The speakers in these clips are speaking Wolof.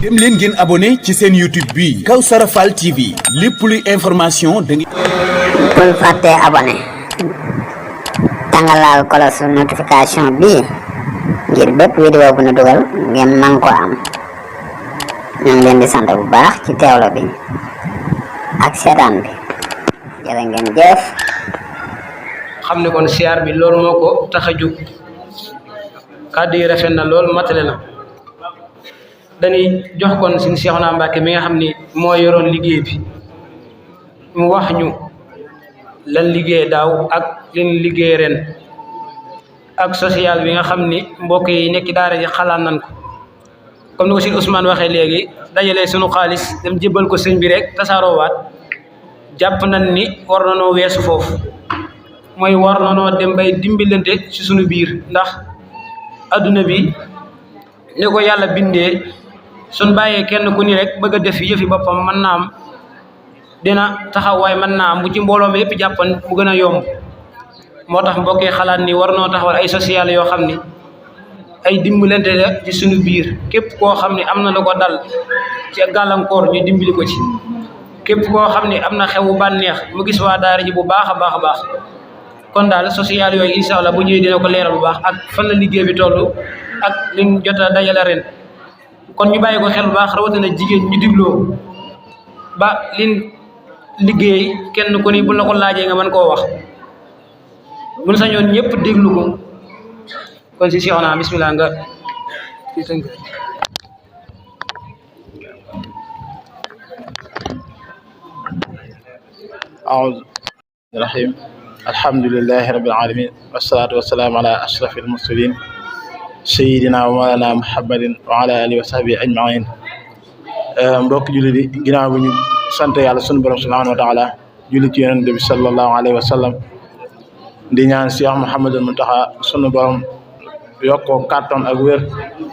dem leen ngeen abonné ci seen YouTube bi Kawsara Fall TV lépp luy information da ngeen bul fàtte abonné tàngalaal kolos notification bi ngir bépp vidéo bu ñu dugal ngeen man ko am ñu ngi leen di sant bu baax ci teewlo bi ak seetaan bi jërë ngeen jëf. xam ne kon siyaar bi loolu moo ko tax a jóg kàddu yi rafet na lool matale na dañuy jox kon suñu Seexuna Mbàkke mi nga xam ni moo yoroon liggéey bi mu wax ñu lan liggéey daaw ak lan liggéey ren ak social bi nga xam ni mbokk yi nekk daara ji xalaat nañ ko comme ni ko sëñ Ousmane waxee léegi dajale sunu xaalis dem jébbal ko sëñ bi rek tasaaroowaat jàpp nañ ni war na noo weesu foofu mooy war na noo dem bay dimbalante ci sunu biir ndax adduna bi ni ko yàlla bindee suñ bàyyee kenn ku ni rek bëgg a def yëfi boppam mën naa am dina taxaw waaye mën naa am bu ci mbooloo mi yëpp jàppan mu gën a yomb moo tax mbokkee xalaat ni war noo taxawal ay social yoo xam ni ay dimbalante la ci suñu biir képp koo xam ne am na lu ko dal ci gàllankoor ñu dimbali ko ci képp koo xam ne am na xewu bànneex mu gis waa daara ji bu baax a baax a baax kon daal social yooyu incha allah bu ñëwee dina ko leeral bu baax ak fan la liggéey bi toll ak liñ jot a dajale ren kon ñu bàyyi ko xel bu baax rawatina jigéen ñu digloo ba liñ liggéey kenn ku ni bu la ko laajee nga mën koo wax buñ sañoon ñëpp déglu ko kon si Seexuna bismillah nga ci tënk. أعوذ الرحيم الحمد لله رب العالمين والصلاة والسلام على أشرف المرسلين سيدنا ومولانا محمد وعلى آله وصحبه أجمعين mbokk jullit yi ginnaaw bi ñu sant yàlla sunu borom subhanahu wa taala julli ci yonent bi sallallahu alayhi wa sallam di ñaan Cheikh Mouhamadul Mountakha sunu borom yokkoo kàttan ak wér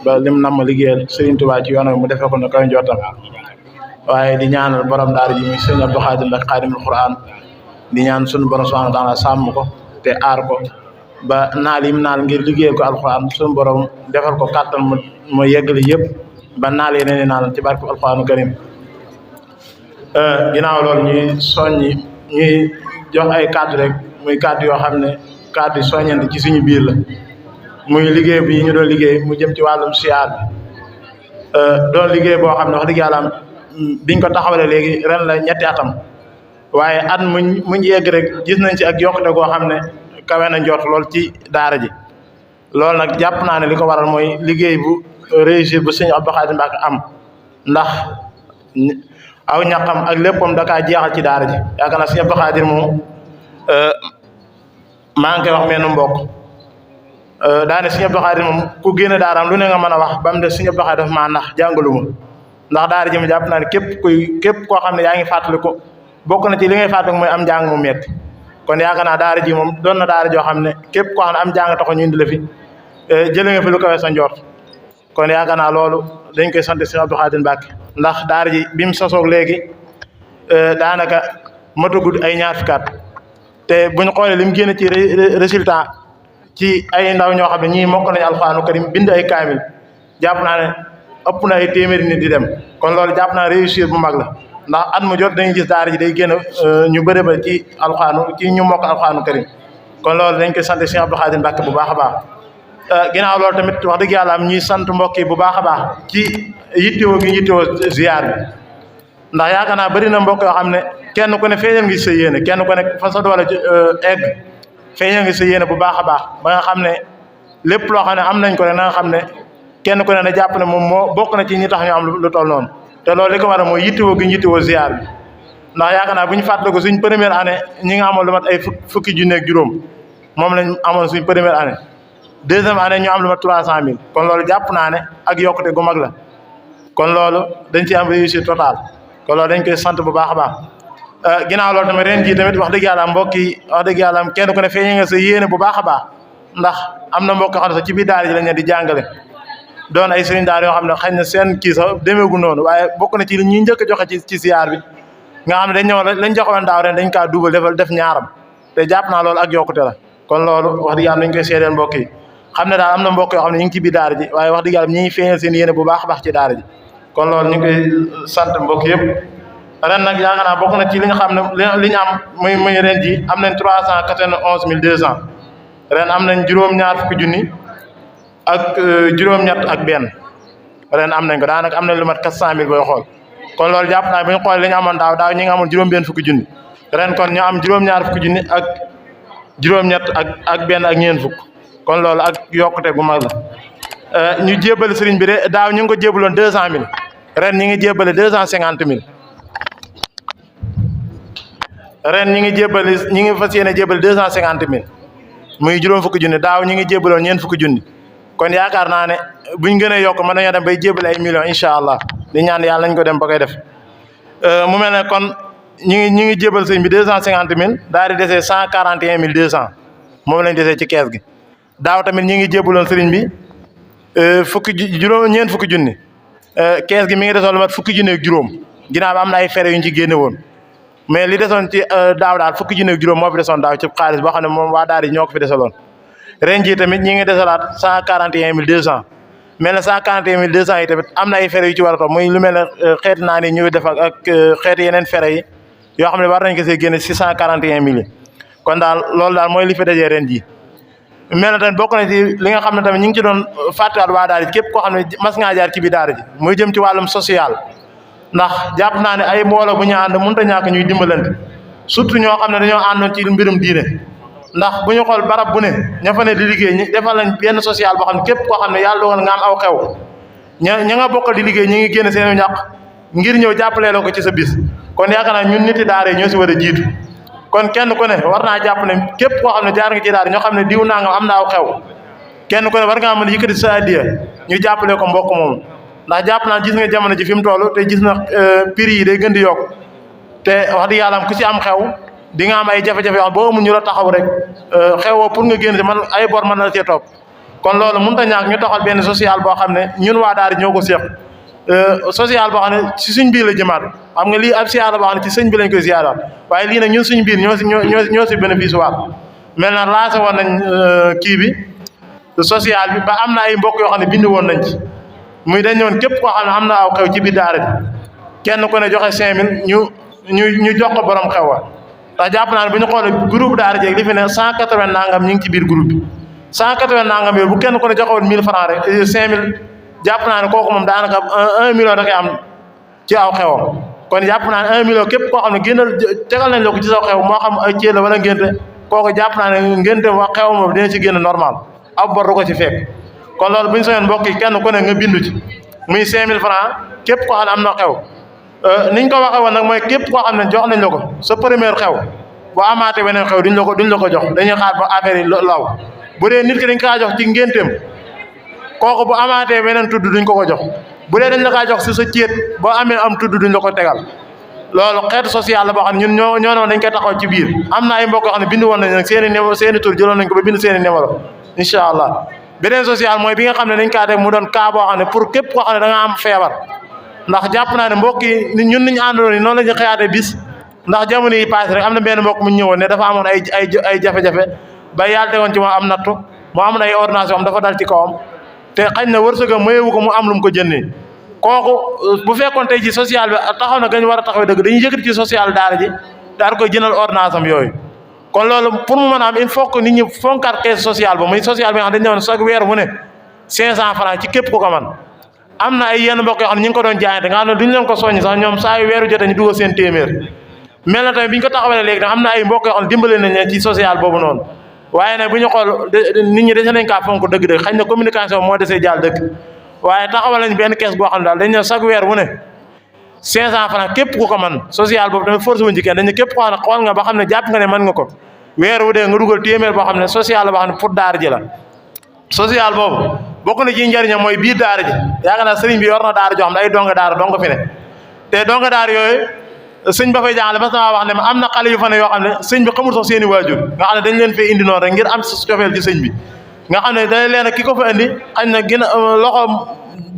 ba lim nam ma liggéeyal Serigne Touba ci yoon mu defee ko ne koy njottam waaye di ñaanal borom daara ji muy Serigne Abdou Khadim Mbacké Khadimul Quran di ñaan sunu borom subhanahu wa taala sàmm ko te aar ko ba naal yim naal ngir liggéeyal ko alquran sunu borom defal ko kàttan mu yeggali yëpp ba naal yeneen naal ci barke alquranu karim ginnaaw loolu ñuy jox ay kàddu rek muy kàddu yoo xam ne kàddu yi soññante ci suñu biir la muy liggéey bi ñu doon liggéey mu jëm ci wàllum siyaar bi doon liggéey boo xam ne wax dëgg yàlla biñ ko taxawalee léegi ren la ñetti atam waaye at muñ yegg rek gis nañ ci ak yokkute goo xam ne kawe na njort lool ci daara ji loolu nag jàpp naa ne li ko waral mooy liggéey bu réussir bu sëñ Abdou Khadim Mbacké am ndax aw ñaqam ak léppam da kaa jeexal ci daara ji yaakaar naa sëñ Abdou Khadim moom maa ngi koy wax menn mbokk daane sëñ Abdou Khadim moom ku génn daaraam lu ne nga mën a wax ba mu def sëñ Abdou Khadim daf maa nax jàngaluma ndax daara ji mu jàpp naa ne képp koo xam ne yaa ngi fàttali ko bokk na ci li ngay fàttali mooy am njàng mu metti kon yaakaar naa daara ji moom doon na daara joo xam ne képp koo xam ne am njàng taxo ñu indi la fi jële nga fi lu kawe sa njort kon yaakaar naa loolu dañ koy sant sëñ Abdou Khadim Mbacké ndax daara ji bi mu sosoog léegi daanaka matagul ay ñaar fukki at te buñ xoolee li mu génn ci résultat ci ay ndaw ñoo xam ne ñii mokk nañu alxuraanu karim bind ay kaamil jàpp naa ne ëpp na ay téeméeri nit di dem kon loolu jàpp naa réussir bu mag la ndax at mu jot dañuy gis daara ji day génn ñu bëri ba ci alxuraanu ci ñu mokk alxuraanu karim kon loolu dañ koy sant sëñ Abdou Khadim Mbacké bu baax a baax ginnaaw loolu tamit wax dëgg yàlla am ñuy sant mbokk yi bu baax a baax ci yittewoo gi yittewoo ziar bi ndax yaakaar naa bëri na mbokk yoo xam ne kenn ku ne feeñal ngi sa yéene kenn ku ne fa sa doole egg feeñal ngi sa yéene bu baax a baax ba nga xam ne lépp loo xam ne am nañ ko rek na nga xam ne kenn ku ne na jàpp ne moom moo bokk na ci ñi tax ñu am lu toll noonu te loolu li ko war a mooy yittewoo gi yittewoo ziar bi ndax yaakaar naa bu ñu fàttaliku suñ première année ñi nga amoon lu mat ay fukki junne ak juróom moom lañ amoon suñ première année deuxième année ñu am lu mat 300 000 kon loolu jàpp naa ne ak yokkute gu mag la kon loolu dañ ci am réussite totale kon loolu dañ koy sant bu baax a baax ginnaaw loolu tamit ren jii tamit wax dëgg yàlla mbokk yi wax dëgg yàlla kenn ku ne feeñee nga sa yéene bu baax a baax ndax am na mbokk yoo xam ne sax ci biir daara ji lañ leen di jàngale doon ay sëriñ daara yoo xam ne xëy na seen kii sax demeegu noonu waaye bokk na ci li ñuy njëkk a joxe ci siyaar bi nga xam ne dañ ñëw lañ joxoon daaw ren dañ kaa duubal def ñaaram te jàpp naa loolu ak yokkute la kon loolu wax dëgg yàlla dañ koy seedeel mbokk yi xam ne daal am na mbokk yoo xam ne ñu ngi ci biir daara ji waaye wax dëgg yàlla ñi ngi feeñal seen yéene bu baax a baax ci daara ji kon loolu ñu ngi koy sant mbokk yëpp ren nag yaakaar naa bokk na ci li nga xam ne li ñu am muy ren ji am nañ 391 200 ren am nañ juróom-ñaar fukki junni ak juróom-ñett ak benn ren am nañ ko daanaka am nañ lu mat 400000 booy xool kon loolu jàpp naa bu ñu xoolee li ñu amoon daaw ñi nga amoon juróom-benn fukki junni ren kon ñu am juróom-ñaar fukki junni ak juróom-ñett ak benn ak ñeent fukk kon loolu ak yokkute gu mag la ñu jébbal sëriñ bi de daaw ñu ngi ko jébbaloon 200000 ren ñi ngi jébbale 250000 ren ñi ngi fas yéene jébbal 250000 muy juróom fukki junni daaw ñi ngi jébbaloon ñeent fukki junni kon yaakaar naa ne buñ gën a yokk mën nañoo dem bay jébbale ay millions incha allah di ñaan yàlla nañ ko dem ba koy def mu mel ne kon ñi ngi jébbal sëriñ bi 250000 daal di desee 141200 moom lañ desee ci kees gi daaw tamit ñi ngi jébbaloon sëriñ bi ñeent fukki junni kees gi mi ngi desoon lu mat fukki junni ak juróom ginnaaw bi am na ay fere yu ñu ci génne woon mais li desoon ci daaw daal fukki junni ak juróom moo fi desoon daaw ci xaalis boo xam ne moom waa daara ñoo ko fi desaloon ren jii tamit ñi ngi desalaat 141200 mel na 141200 yi tamit am na ay fere yu ci war a topp muy lu mel ne xeeti naa ni ñu def ak xeeti yeneen fere yi yoo xam ne war nañ ko see génne 641000 kon daal loolu daal mooy li fi dajee ren jii mel na tamit bokk na ci li nga xam ne tamit ñu ngi ci doon fàttewaat waa daara ji képp koo xam ne mas ngaa jaar ci biir daara ji muy jëm ci wàllum social ndax jàpp naa ne ay mbooloo bu ñu ànd mënut a ñàkk ñuy dimbalante surtout ñoo xam ne dañoo àndoon ci mbirum diine ndax bu ñu xool barab bu ne ña fa ne di liggéey ñi defal nañ benn social boo xam ne képp koo xam ne yàlla dogal nga am aw xew ña nga bokkal di liggéey ñi ngi génn seen ñàq ngir ñëw jàppalee la ko ci sa bis kon yaakaar naa ñun niti daara yi ñoo si war a jiitu kon kenn ku ne war naa jàpp ne képp koo xam ne jaar nga ci daara ñoo xam ne diw naa nga am na aw xew kenn ku ne war ngaa mën a yëkkati sa addiya ñu jàppale ko mbokk moomu ndax jàpp naa gis nga jamono ji fi mu toll te gis na prix yi day gën di yokk te wax dëgg yàlla ku ci am xew di nga am ay jafe-jafe yoo xam boo amul ñu la taxaw rek xewoo pour nga génn ci man ay bor mën na la cee topp kon loolu mënut a ñàkk ñu taxal benn social boo xam ne ñun waa daara ñoo ko seq social boo xam ne ci suñ biir la jëmaat xam nga lii ab siyaara boo xam ne ci sëñ bi lañ koy siyaaraat waaye lii nag ñun suñ biir ñoo si bénéfice waat mel na lancé woon nañ kii bi social bi ba am na ay mbokk yoo xam ne bind woon nañ ci muy dañ ñëwoon képp koo xam ne am na aw xew ci biir daara bi kenn ku ne joxe 5000 ñu jox ko borom xew wa ndax jàpp naa ne bu ñu xoolee groupe daara jeeg li fi ne 180 nangam ñu ngi ci biir groupe bi 180 nangam yooyu bu kenn ku ne joxe woon 1000 francs rek 5000 jàpp naa ne kooku moom daanaka 1 million da koy am ci aw xewam kon jàpp naa ne 1 million képp koo xam ne génnal tegal nañ la ko ci sa xew moo xam ay ceeb la wala ngénte kooku jàpp naa ne ngénte wa xew moom dina ci génn normal ab bor du ko ci fekk kon loolu bu ñu soñoon mbokk yi kenn ku ne nga bindu ci muy 5000 francs képp koo xam ne am na xew niñ ko waxee woon nag mooy képp koo xam ne jox nañ la ko sa première xew boo amaatee weneen xew duñ la ko jox dañuy xaar ba affaire yi law bu dee nit ki dañ kaa jox ci ngénteem kooku bu amaatee weneen tudd duñ ko jox bu dee dañ la kaa jox si sa céet boo amee am tudd duñ la ko tegal loolu xeetu social la boo xam ne ñun ñoo noon dañ koy taxaw ci biir am na ay mbokk yoo xam ne bind woon nañ nag seen i tur jëloon nañ ko ba bind seen i numéro incha allah beneen social mooy bi nga xam ne dañ kaa def mu doon cas boo xam ne pour képp koo xam ne da nga am feebar ndax jàpp naa ne mbokk yi ñun niñu àndaloon yi noonu la ñu xëyaatee bis ndax jamono yi passé rek am na benn mbokk mu ñëwoon ne dafa amoon ay jafe-jafe ba yàlla tegoon ci moom am nattu mu amoon ay ordonnance am dafa dal ci kawam te xañ na wërsëgam mayewu ko mu am lu mu ko jëndee kooku bu fekkoon tey ji social bi taxaw na gañ war a taxaw dëgg dañuy yëkkati ci social daara ji daal koy jëndal ordonnance am yooyu kon loolu pour mu mën a am il faut que nit ñi fonkaat caisse sociale ba muy social bi nga xam dañ ne woon chaque weer mu ne 500 francs ci képp ku ko man am na ay yenn mbokk yoo xam ne ñu ngi ko doon jaayante nga xam ne duñ leen ko soññ sax ñoom saa yu weeru jotee ñu dugal seen téeméer mel na tamit bi ñu ko taxawalee léegi nag am na ay mbokk yoo xam ne dimbale nañ leen ci social boobu noonu waaye nag bu ñu xool nit ñi dese nañ kaa fonk dëgg-dëgg xañ na communication moo desee jàll dëgg waaye taxawal nañ benn caisse boo xam ne daal dañ ne chaque weer mu ne 500 francs képp ku ko man social boobu tamit force wuñ ci kenn dañ ne képp koo xam ne xool nga ba xam ne jàpp nga ne mën nga ko weer wu dee nga dugal téeméer boo xam ne social la boo xam ne pour daara ji la social boobu bokk na ci njëriñam mooy biir daara ji yaakaar naa sëriñ bi yor na daara joo xam ne ay donga daara donga fi ne te donga daara yooyu sëñ ba fay jàngale mas na wax ne ma am na xale yu fa ne yoo xam ne sëñ bi xamul sax seen i waajur nga xam ne dañ leen fee indi noonu rek ngir am sa cofeel ci sëñ bi nga xam ne dañ leen ki ko fa indi xañ na gën a loxo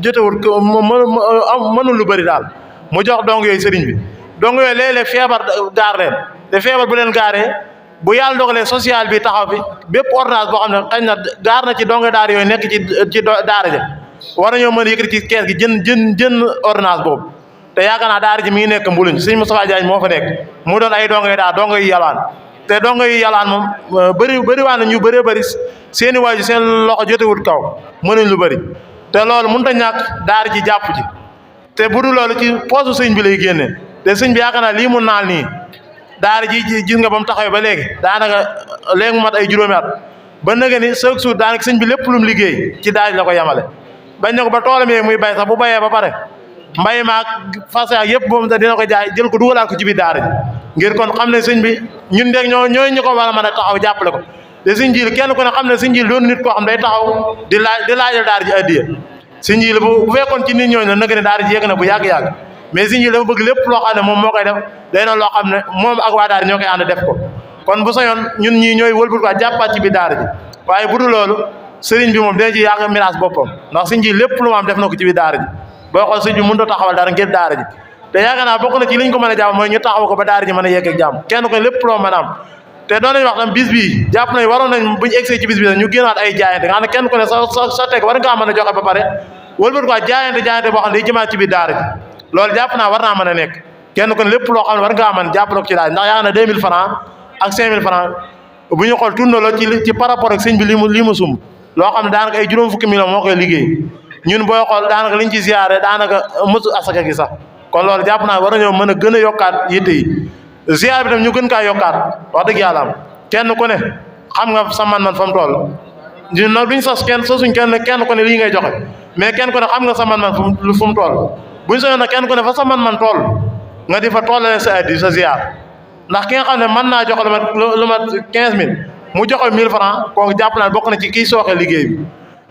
jotewul mënul lu bëri daal mu jox dong yooyu sëriñ bi dong yooyu léeg-léeg feebar gaar leen te feebar bu leen gaaree bu yàlla dogalee social bi taxaw fi bépp ordonnance boo xam ne xañ na gaar na ci donga daara yooyu nekk ci daara ja war nañoo mën a yëkkati ci kees gi jën ordonnance boobu te yaakaar naa daara ji mi ngi nekk mbuluñ sëñ Moustapha Diagne moo fa nekk mu doon ay dongo yi daal dongo yi yalaan te dongo yi yalaan moom bëri waa na ñu bëree bëri seeni waaju seen loxo jotewut kaw mënuñ lu bëri te loolu mënut a ñàkk daara ji jàpp ci te bu dul loolu ci poosu sëñ bi lay génnee te sëñ bi yaakaar naa lii mu naal nii daara ji gis nga ba mu taxawee ba léegi daanaka léegi mu mat ay juróomi at ba nëgë ni chaque jour daanaka sëñ bi lépp lu mu liggéey ci daara ji la ko yemale bañ ne ko ba toolam yeeg muy bay sax bu bayee ba pare mbay maag fas ak yëpp boobu dina ko jaay jël ko dugalaat ko ci biir daara ji ngir kon xam ne sëñ bi ñun de ñooy ñu ko war a mën a taxaw jàppale ko te sëñ Jiil kenn ku ne xam ne sëñ Jiil doon nit koo xam day taxaw di laajal daara ji addiya sëñ Jiil bu fekkoon ci nit ñooñu la nëgë ne daara ji yegg na bu yàgg-yàgg mais sëñ Jiil dafa bëgg lépp loo xam ne moom moo koy def day na loo xam ne moom ak waa daara ñoo koy ànd def ko kon bu sañoon ñun ñii ñooy wëlbut waa jàppaat ci biir daara ji waaye bu dul loolu sëriñ bi moom dina ci yàgg miraas boppam ndax sëñ Jiil lépp lu mu am def na ko ci biir daara ji boo xool sëñ bi mënut a taxawal dara ngir daara ji te yaakaar naa bokk na ci liñ ko mën a jàpp mooy ñu taxaw ko ba daara ji mën a yegg ak jàmm kenn ko lépp loo mën a am te doon nañ wax tam bis bi jàpp nañ waroon nañ buñu egsee ci bis bi ñu génnaat ay jaayante nga xam ne kenn ku ne sa teg war ngaa mën a joxe ba pare wëlbatu ko jaayante boo xam ne day jëmaat ci biir daara ji loolu jàpp naa war naa mën a nekk kenn ku ne lépp loo xam ne war ngaa mën jàppale ko ci daara ji ndax yaakaar na 2000 francs ak 5000 francs bu ñu xool tournaloo ci par rapport ak sëñ bi li mu sumb loo xam ne daanaka ay juróom fukki millions moo koy liggéey ñun booy xool daanaka liñ ci ziyaare daanaka mësu asaka gi sax kon loolu jàpp naa war nañoo mën a gën a yokkaat yitte yi ziyaar bi tam ñu gën kaa yokkaat wax dëgg yàlla am kenn ku ne xam nga sa man-man fa mu toll ñun nag duñ sos sosuñ kenn ku ne lii ngay joxe mais kenn ku ne xam nga sa man-man fu mu toll buñ soñoon nag kenn ku ne fa sa man-man toll nga di fa tollale sa addi sa ziyaar ndax ki nga xam ne mën naa joxe lu mat 15000 mu joxe 1000 francs kooku jàpp naa bokk na ci kii sooxe liggéey bi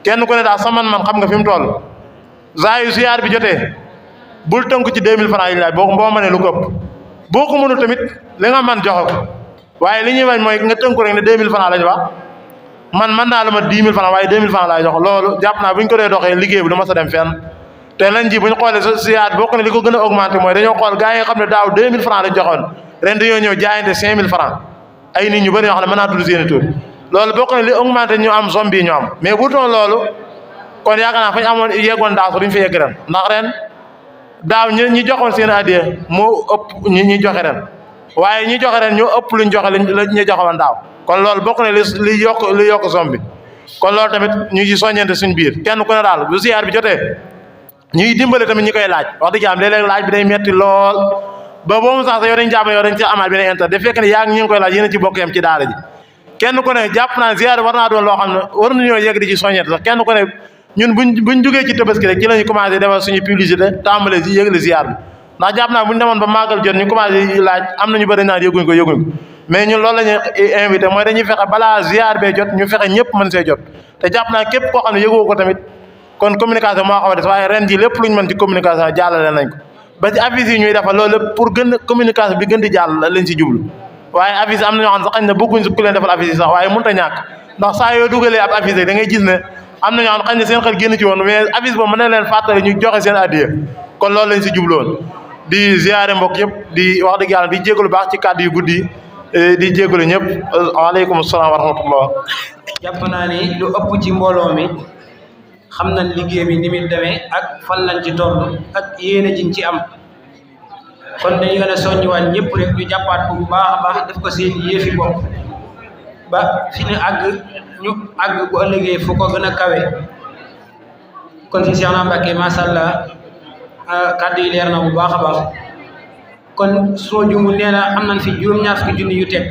kenn ku ne daal sa man-man xam nga fi mu toll saa yu ziyaar bi jotee bul tënku ci 2000 francs yi laaj boo mënee lu ko ëpp boo ko mënul tamit li nga man joxe ko waaye li ñuy bañ mooy nga tënku rek ne 2000 francs lañu wax man naa la ma 10 000 francs waaye 2000 francs laay jox loolu jàpp naa bu ñu ko dee doxee liggéey bi du ma sa dem fenn te lañ ji bu ñu xoolee sa ziyaar bokk na li ko gën a augmenté mooy dañoo xool gars yi nga xam ne daaw 2000 francs lañ joxoon ren dañoo ñëw jaayante 5000 francs ay nit ñu bëri yoo xam ne mën naa tudd seeni tur loolu bokk na li augmenté ñu am somme bi ñu am mais bu doon loolu kon yaakaar naa fañ amoon yeggoon daaw sax duñ fa yegg ren ndax ren daaw ñi joxoon seen addiya moo ëpp ñi joxe ren waaye ñi joxe ren ñoo ëpp luñ joxe la ñu joxewoon daaw kon loolu bokk na li yokk somme bi kon loolu tamit ñu ci soññante suñ biir kenn ku ne daal bu ziyaar bi jotee ñuy dimbale tamit ñi koy laaj wax dëgg yàlla léeg-léeg laaj bi day metti lool ba boobu sax yow dañ jàpp yow dañ ci amaat beneen inter da fekk ne yaa ngi ñu ngi koy laaj yéen a ci bokk yam ci daara ji kenn ku ne jàpp naa ziyaar war naa doon loo xam ne war nañoo yegg di ci soññante sax kenn ku ne ñun buñ jógee ci tabaski rek ci lañu commencé defal suñu publicité tàmbale si yëgle ziyaar bi ndax jàpp naa buñu demoon ba màggal jot ñu commencé laaj am nañu bëri naan yëguñ ko mais ñun loolu la ñuy invité mooy dañuy fexe balaa ziyaar bee jot ñu fexe ñëpp mën see jot te jàpp naa képp koo xam ne yëgoo ko tamit kon communication moo xaw a des waaye ren ji lépp luñ mën ci communication jàllale nañ ko ba ci avis yi ñuy defal loolu lépp pour gën communication bi gën di jàll lañ si jublu waaye avis am na ñoo xam ne sax xañ na bëgguñ si ku leen defal avis yi sax waaye mënut a ñàkk ndax saa yoo dugalee ab avis da ngay gis ne am na ñoo xam ne xañ na seen xel génn ci woon mais avis boobu mën na leen fàttali ñu joxe seen addiya kon loolu lañ si jubloon di ziyaare mbokk yëpp di wax dëgg yàlla di jégalu baax ci kàddu yu guddi di jégalu ñëpp waaleykum salaam wa rahmatullah jàpp naa ni lu ëpp ci mbooloo mi xam nañ liggéey bi ni muy demee ak fan lañ ci toll ak yéene jiñ ci am kon dañu gën a soññiwaat ñëpp rek ñu jàppaat ko bu baax a baax def ko seen yëfi bopp ba fi ñu àgg bu ëllëgee fu ko gën a kawe kon si Cheikh Mbacké macha allah kàddu yi leer na bu baax a baax kon soo jumu nee na am nañ fi juróom-ñaar fukki junni yu teg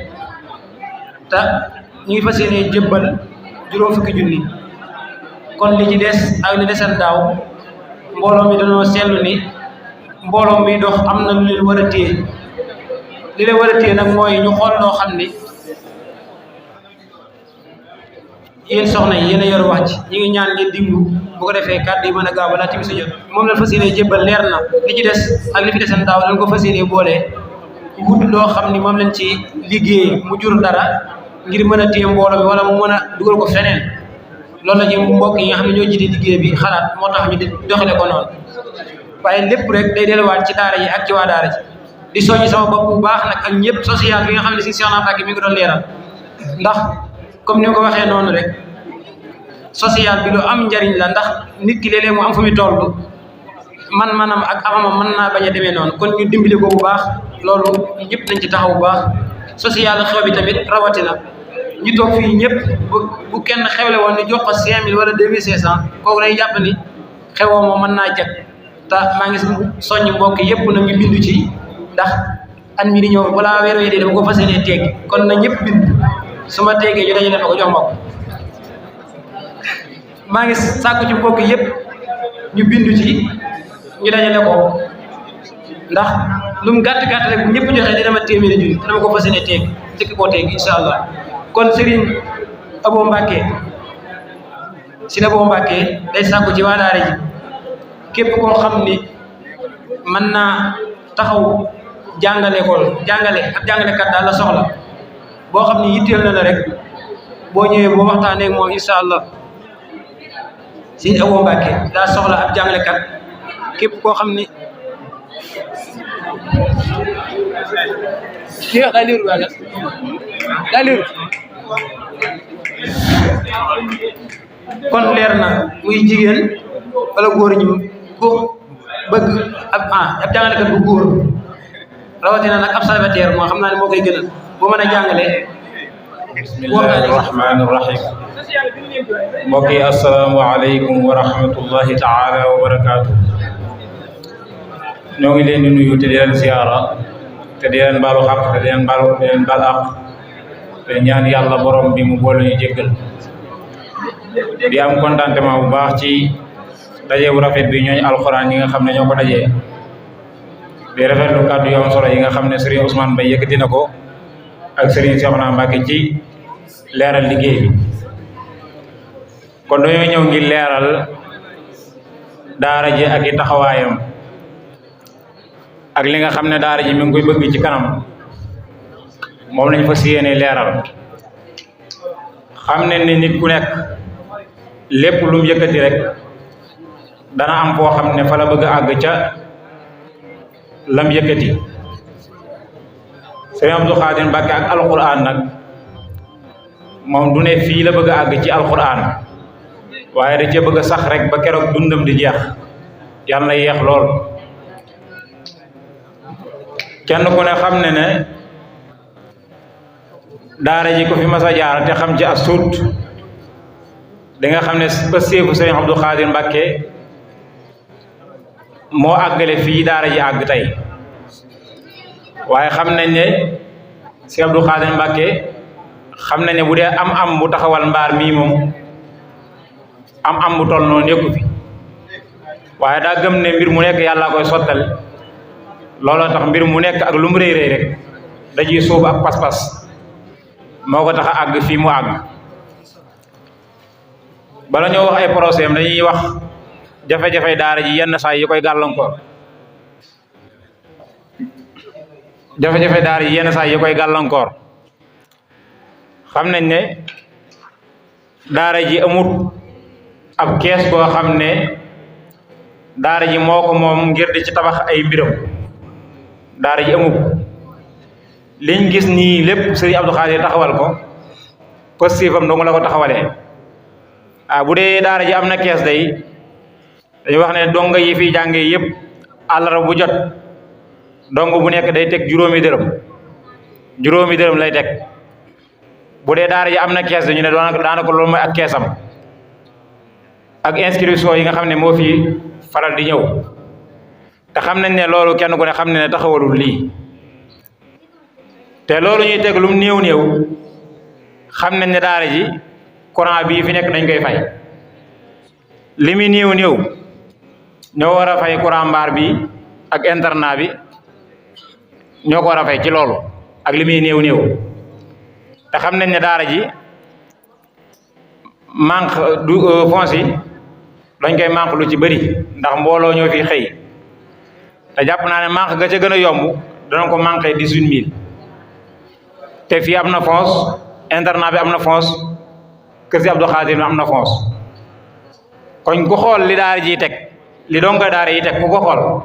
te ñu ngi fas yéene jëbbal juróom fukki junni kon li ci des ak li desal daaw mbooloo mi dañoo seetlu ni mbooloo mi dox am na lu leen war a téye li leen war a téye nag mooy ñu xool loo xam ni yéen soxna yi yéen a yor wax ci ñi ngi ñaan ngeen diglu bu ko defee kàddu yi mën a gaaw balaa timis a jot moom la fas yéene jébbal leer na li ci des ak li fi desal daaw dañ ko fas yéene boole wut loo xam ni moom lañ ci liggéey mu jur dara ngir mën a téye mbooloo mi wala mu mën a dugal ko feneen loolu la ci mbokk yi nga xam ne ñoo jiite liggéey bi xalaat moo tax ñu di doxale ko noonu waaye lépp rek day delluwaat ci daara yi ak ci waa daara ji di soññi sama bopp bu baax nag ak ñëpp social bi nga xam ne si Cheikh Mbacké mi ngi doon leeral ndax comme ni nga ko waxee noonu rek social bi lu am njariñ la ndax nit ki léeg-léeg mu am fu muy toll manam ak amamam mën naa bañ a demee noonu kon ñu dimbali ko bu baax loolu ñëpp nañ ci taxaw bu baax social xew bi tamit rawatina ñu toog fii ñëpp bu kenn xewle woon ni jox ko 5000 wala 2500 kooku day jàpp ni xewoo moom mën naa jag te maa ngi soññ mbokk yëpp na ñu bindu ci ndax at mi di ñëw balaa weer wee dee dama ko fas yéenee teeg kon na ñëpp bind su ma teegee ñu dajale ma ko jox ma ko maa ngi sàkku ci mbokk yëpp ñu bindu ci ñu dajale ko ndax lu mu gàtt rek bu ñëpp joxee dina ma téeméeri junni dama ko fas yéenee teeg njëkk koo teeg incha allah kon Serigne Abo Mbacke Serigne Abo Mbacke day sàkku ci waa daara ji képp koo xam ni mën naa taxaw jàngale ab jàngalekat daal la soxla boo xam ni yitteel na la rek boo ñëwee boo waxtaanee ak moom incha allah Serigne Abo Mbacke daa soxla ab jàngalekat képp koo xam ni kii wax daa liiru waaga daa liiru kon leer na muy jigéen wala góor ñu ko bëgg ab jàngalekat bu góor rawatina nag ab célibataire moo xam naa ne moo koy gënal boo mën a jàngale bismillahi rahmani rahim mbokk yi assalaamu aleykum wa rahmatullahi taala wa barakaatu ñoo ngi leen di nuyu te di leen ziyaara te di leen baalu xaq te di leen baal àq te ñaan yàlla borom bi mu boole ñu jéggal di am contentement bu baax ci daje bu rafet bi ñooñu alxuraan yi nga xam ne ñoo ko dajee di rafetlu kàddu yu am solo yi nga xam ne Serigne Ousmane Mbaye yëkkati na ko ak Serigne Cheikhouna Mbacké ci leeral liggéey bi kon dañoo ñëw ngir leeral daara ji ak i taxawaayam ak li nga xam ne daara ji mi ngi koy bëgg ci kanam moom lañ fa siyéene leeral xam ne ni nit ku nekk lépp lu mu yëkkati rek dana am foo xam ne fa la bëgg a àgg ca lam yëkkati Serigne Abdou Khadir Mbacké ak alquran nag moom du ne fii la bëgg a àgg ci alquran waaye da cee bëgg a sax rek ba keroog dundam di jeex yàlla na yeex lool kenn ku ne xam ne daara ji ko fi mas a jaar te xam ci as tuut da nga xam ne ba seefu Serigne Abdou Khadir Mbacké moo àggale fii daara ji àgg tey waaye xam nañ ne Serigne Abdou Khadir Mbacké xam nañ ne bu dee am bu taxawal mbaar mii moom am bu toll noonu nekku fi waaye daa gëm ne mbir mu nekk yàlla koy sottal looloo tax mbir mu nekk ak lu mu rëy rek dañuy sóobu ak pas-pas moo ko tax a àgg fii mu àgg bala ñoo wax ay procès am dañuy wax jafe-jafe daara ji yenn saa yi koy gàllankoor xam nañ ne daara ji amut ab kees boo xam ne daara ji moo ko moom ngir di ci tabax ay mbiram daara ji amut liñ gis nii lépp Serigne Abdou Khadir taxawal ko positifam dong la ko taxawalee bu dee daara ji am na kees day dañuy wax ne donga yi fi jàngee yëpp àllarba bu jot dong bu nekk day teg juróomi dërëm lay teg bu dee daara ji am na kees dañu ne daanaka loolu mooy ak keesam ak inscription yi nga xam ne moo fi faral di ñëw te xam nañ ne loolu kenn ku ne xam ne taxawalul lii te loolu ñuy teg lum néew xam nañ ne daara ji courant bii fi nekk dañ koy fay li muy néew ñoo war a fay courant mbaar bi ak internat bi ñoo ko war a fay ci loolu ak li muy néew te xam nañ ne daara ji manque du fonds yi dañ koy manque lu ci bëri ndax mbooloo ñoo fi xëy te jàpp naa ne manque ga ca gën a yomb dana ko manqué 18000 te fii am na fonds internat bi am na fonds kër si Abdou Khadir am na fonds kon ku xool li daara ji teg li donga daara yi teg ku ko xool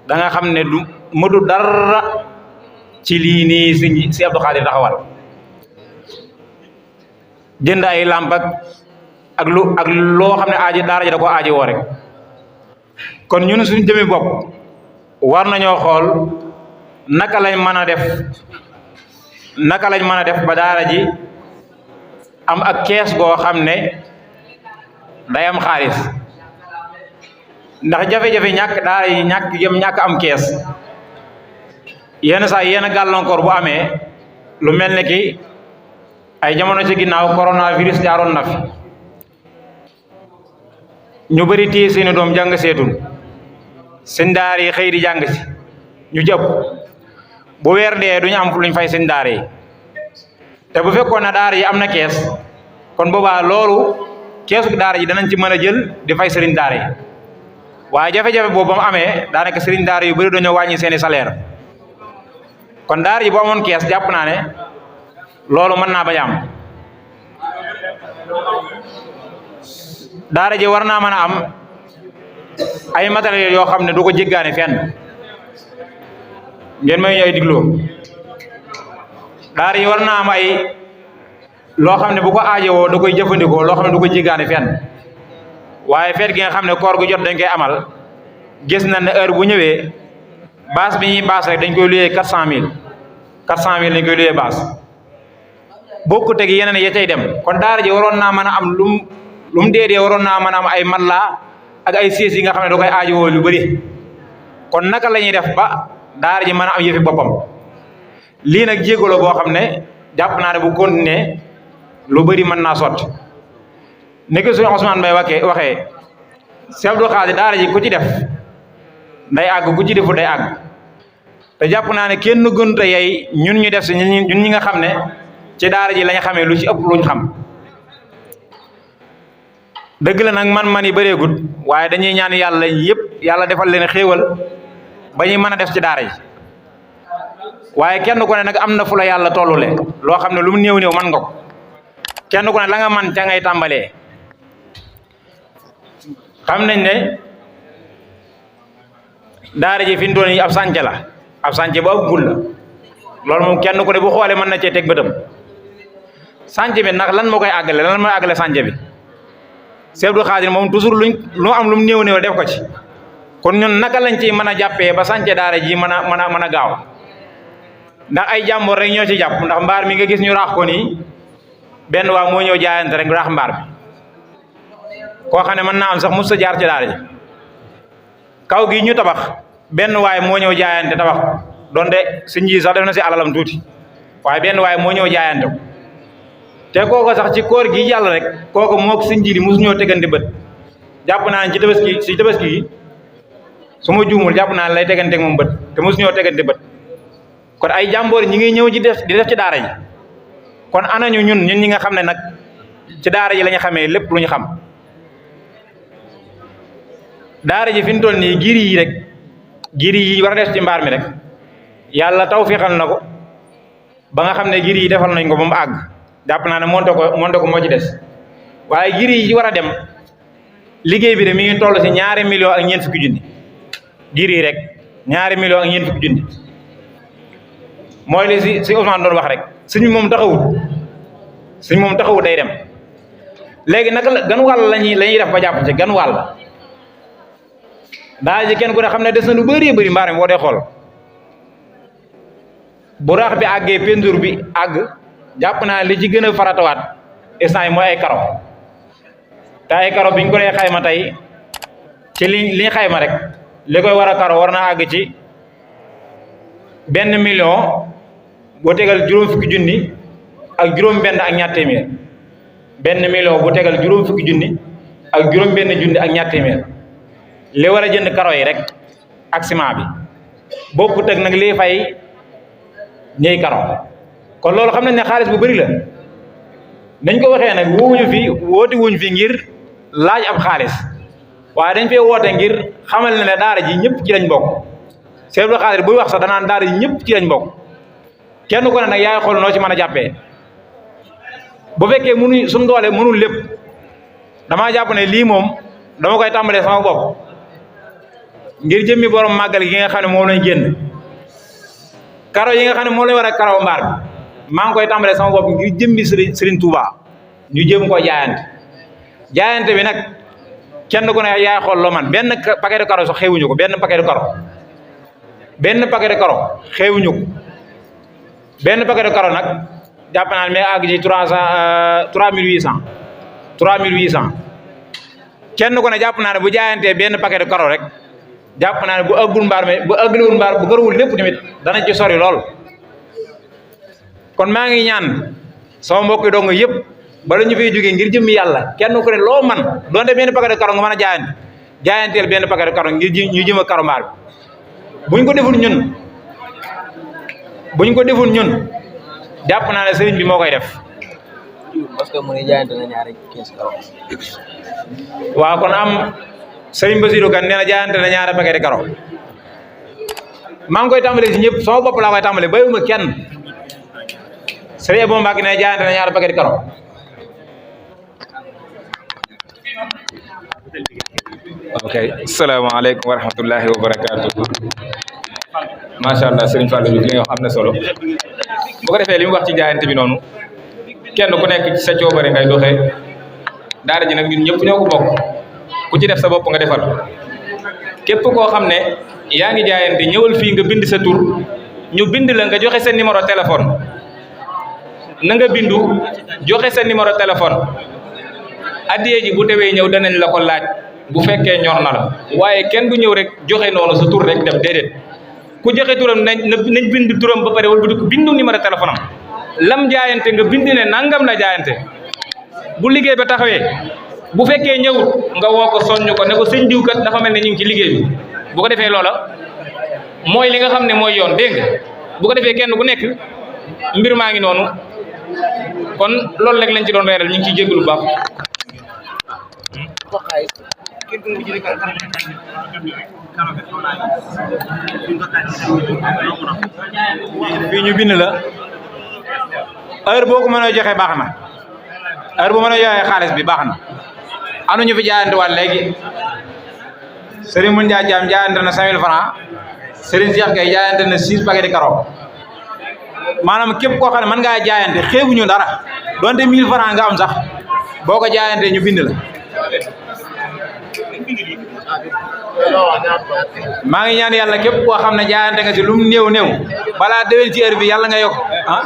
da nga xam ne du mëtu dara ci lii nii si Abdou Khadir taxawal jënd ay lamp ak ak loo xam ne aaji daara ji da ko aaji woo rek kon ñun suñu jëmi bopp war nañoo xool naka lañ mën a def ba daara ji am ak kees goo xam ne day am xaalis ndax jafe-jafe ñàkk daara yi ñàkk am kees yenn saa yenn gàllankoor bu amee lu mel ne ki ay jamono ci ginnaaw coronavirus jaaroon na fi ñu bëri téye seeni doom jàng seetul seen daara yi xëy di jàng si ñu jëpp bu weer dee duñu am luñ fay seen daara yi te bu fekkoon na daara yi am na kees kon boobaa loolu keesu daara ji danañ ci mën a jël di fay sëriñ daara yi waaye jafe-jafe boobu ba mu amee daanaka sëriñ daara yu bëri dañoo wàññi seeni salaire kon daara ji bu amoon kees jàpp naa ne loolu mën naa bañ a am daara ji war naa mën a am ay matériel yoo xam ne du ko jéggaane fenn ngeen may ñu ay digloo daara yi war naa am ay loo xam ne bu ko aajowoo da koy jëfandikoo loo xam ne du ko jéggaane fenn waaye feet gi nga xam ne koor gu jot dañ koy amal gis na ne heure bu ñëwee baas bi ñuy baas rek dañ koy luyee 400000 dañ koy luyee baas bokkut ak yeneen ya cay dem kon daara ji waroon naa mën a am lu mu dee waroon naa mën a am ay mallaa ak ay siis yi nga xam ne da koy aajowoo lu bëri kon naka la ñuy def ba daara ji mën a am yëfi boppam lii nag jéego la boo xam ne jàpp naa ne bu continuer lu bëri mën naa sotti ni ko suñu Ousmane Mbaye waxee Cheikh Abdou Khadir daara ji ku ci def day àgg ku ci defu day àgg te jàpp naa ne kenn gënut a yey ñun ñu def si ñun ñi nga xam ne ci daara ji lañ xamee lu ci ëpp luñ xam dëgg la nag man yi bëreegut waaye dañuy ñaan yàlla defal leen xéewal ba ñuy mën a def ci daara ji waaye kenn ku ne nag am na fu la yàlla tollule loo xam ne lu mu néew man nga ko kenn ku ne la nga man ca ngay tàmbalee xam nañ ne daara ji fi mu doon yi ab sànce la ab sànce bu ab gul la loolu moom kenn ku ne bu xoolee mën na cee teg bëtam sànce bi nag lan moo koy àggale lan mooy àggale sànce bi Cheikh Abdou Khadir moom toujours lu am lu mu néew def ko ci kon ñun naka lañ ci mën a jàppee ba sànce daara ji mën a gaaw ndax ay jàmbur rek ñoo ci jàpp ndax mbaar mi nga gis ñu raax ko nii benn waa moo ñëw jaayante rek raax mbaar bi koo xam ne mën naa am sax mos a jaar ci daara ji kaw gi ñu tabax benn waay moo ñëw jaayante tabax donte si nji sax def na si alalam tuuti waaye benn waay moo ñëw jaayante ko te kooko sax ci koor gi yàlla rek kooko mook si nji li mosu ñoo tegante bët jàpp naa ne ci tabaski gi su ma juumul jàpp naa ne lay tegante moom bët te mosu ñoo tegante bët kon ay jàmboor ñi ngi ñëw di def ci daara ji kon anañu ñun ñi nga xam ne nag ci daara ji la ñu xamee lépp lu ñu xam daara ji fi mu toll nii giri yi war a def ci mbaar mi rek yàlla tawfiixal na ko ba nga xam ne giri yi defal nañ ko ba mu àgg jàpp naa ne monté ko moo ci des waaye giri yi war a dem liggéey bi de mi ngi toll si 2 millions ak ñeent fukki junni giri yi rek 2 millions ak ñeent fukki junni mooy li si Ousmane doon wax rek suñu moom taxawut day dem léegi naka la gan wàll la ñuy def ba jàpp ci gan wàll daara ji kenn ku ne xam ne des na lu bëri mbaar mi boo dee xool bu raax bi àggee peinture bi àgg jàpp naa li ci gën a faratawaat instant yi mooy ay karo te ay karo biñ ko dee xayma tey ci li xayma rek li koy war a karo war na àgg ci 1 million boo tegal juróom fukki junni ak juróom benn ak ñaar téeméer 1 million bu tegal juróom fukki junni ak juróom benn junni ak ñaar téeméer li war a jënd karo yi rek ak ciment bi bokkut ak nag li fay ñëy karo kon loolu xam nañ ne xaalis bu bëri la dañ ko waxee nag woote wuñ fi ngir laaj ab xaalis waaye dañ fee woote ngir xamal ne daara ji ñëpp ci lañ bokk Cheikh Abdou Khadir buy wax sax danaan daara ji ñëpp ci lañ bokk kenn ku ne nag yaay xool noo ci mën a jàppee bu fekkee mënuñ suñ doole mënul lépp damaa jàpp ne lii moom dama koy tàmbalee sama bopp ngir jëmmi borom màggal gi nga xam ne moom lañ génn karo yi nga xam ne moom lañ war a karaw mbaar bi maa ngi koy tàmbalee sama bopp ngir jëmmi Serigne Touba ñu jëm ko jaayante jaayante bi nag kenn ku ne yaay xool loo man benn paquet de karo sax xewuñu ko benn paquet de karo xewuñu ko benn paquet de karo nag jàpp naa ne mais àgg ci 3800 kenn ku ne jàpp naa ne bu jaayantee benn paquet de karo rek jàpp naa ne bu ëggul mbaar mi bu ëggliwul mbaar bu gërëwul lépp tamit dana ci sori lool. kon maa ngi ñaan sama mbokk yi dong yëpp bala ñu fay jógee ngir jëmmi yàlla kenn ku ne loo man doonte benn paquet de karo nga mën a jaayanteel benn paquet de karo ngir ñu jëm a karo mbaar bi buñ ko deful ñun jàpp naa ne sëriñ bi moo koy def. parce que mu ne jaayante na ñaari kees karo. waaw kon am sëriñ Bassirou Kane nee na jaayante na ñaari paquet de karo maa ngi koy tàmbalee si ñëpp sama bopp laa koy tàmbalee bayuma kenn sëriñ Ebo Mbacke nee na jaayante na ñaari paquet de karo. ok asalaamaaleykum wa rahmatullahi wa barakaatu. macha allah Serigne Fallou li nga wax am na solo bu ko defee li mu wax ci jaayante bi noonu kenn ku nekk ci sa coobare ngay doxee daara ji nag ñun ñëpp ñoo ko bokk ku ci def sa bopp nga defal képp koo xam ne yaa ngi jaayante ñëwal fii nga bind sa tur ñu bind la nga joxe sa numéro téléphone na nga bindu joxe sa numéro téléphone addiye ji bu tewee ñëw danañ la ko laaj bu fekkee ñor na la waaye kenn du ñëw rek joxe noonu sa tur rek dem déedéet ku joxe turam nañ bind turam ba pare wala bu bindu numéro téléphone am lam jaayante nga bind ne nangam la jaayante bu liggéey ba taxawee bu fekkee ñëwut nga woo ko soññ ko ne ko sëñ diw kat dafa mel ne ñu ngi ci liggéey bi bu ko defee loola mooy li nga xam ne mooy yoon dégg nga bu ko defee kenn ku nekk mbir maa ngi noonu kon loolu rek lañ ci doon reeral ñu ngi ciy jéggalu baax. fii ñu bind la heure boo ko mënee joxe baax na heure bu mënee joxe xaalis bi baax na am na ñu fi jaayante waat léegi Serigne Mun Njaay Jaam jaayante na 5000 francs Serigne Cheikh Gueye jaayante na 6 paquets de karo maanaam képp koo xam ne mën ngaa jaayante xeebuñu dara donte 1000 francs nga am sax boo ko jaayante ñu bind la. maa ngi ñaan yàlla képp koo xam ne jaayante nga ci lu mu néew balaa déwén ci heure bi yàlla nga yokk ah.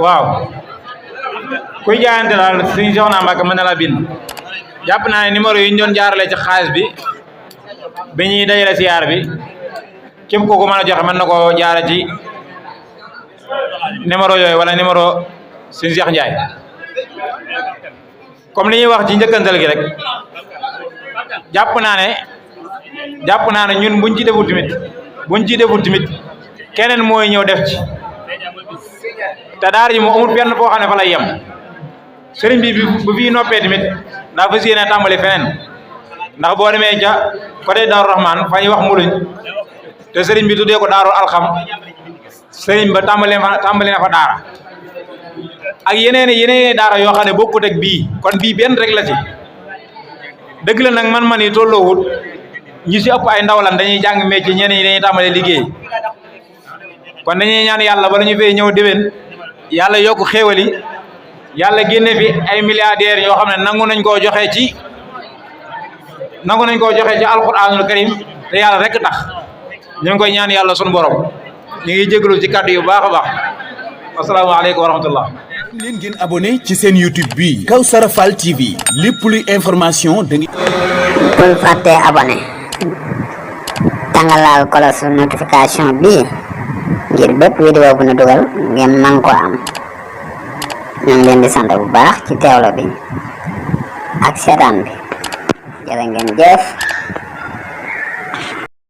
waaw kuy jaayante daal suñu Soxna Mbacke mën na la bind jàpp naa ne numéro yi ñu doon jaarale ci xaalis bi ñuy dajale siyaar bi képp kooku mën a joxe mën na koo jaare ci numéro yooyu wala numéro suñu Cheikh Ndiaye comme li ñuy wax ci njëkkantal gi rek jàpp naa ne ñun buñ ci deful tamit keneen mooy ñëw def ci te daara ji moo amul fenn foo xam ne fa lay yem sëriñ bi bu fii noppee tamit daa fas yéene tàmbali feneen ndax boo demee ca côté Daaru Rahman fa ñuy wax Mbuluñ te sëriñ bi tuddee ko Daaru Alxam sëriñ ba tàmbali na fa daara ak yeneen daara yoo xam ne bokkut ak bii kon bii benn rek la ci dëgg la nag man yi tolloowut ñu si ëpp ay ndaw lan dañuy jàng métier ñeneen ñi dañuy tàmbali liggéey kon dañuy ñaan yàlla bala ñu fee ñëw déwén yàlla yokk xéewal yi yàlla génne fi ay milliardaires yoo xam ne nangu nañ koo joxe ci alquranul karim te yàlla rek tax ñu ngi koy ñaan yàlla sunu borom ñu ngi jégalu ci kàddu yu baax a baax asalaamaaleykum wa rahmatullah. leen ngeen abonné ci seen YouTube bi Kawsara Fall TV lépp luy information da ngeen. bul fàtte abonné tàngalaal kolos notification bi ngir bépp vidéo bu ñu dugal ngeen man ko am ñu ngi leen di sant bu baax ci teewlo bi ak seetaan bi jërë ngeen jëf.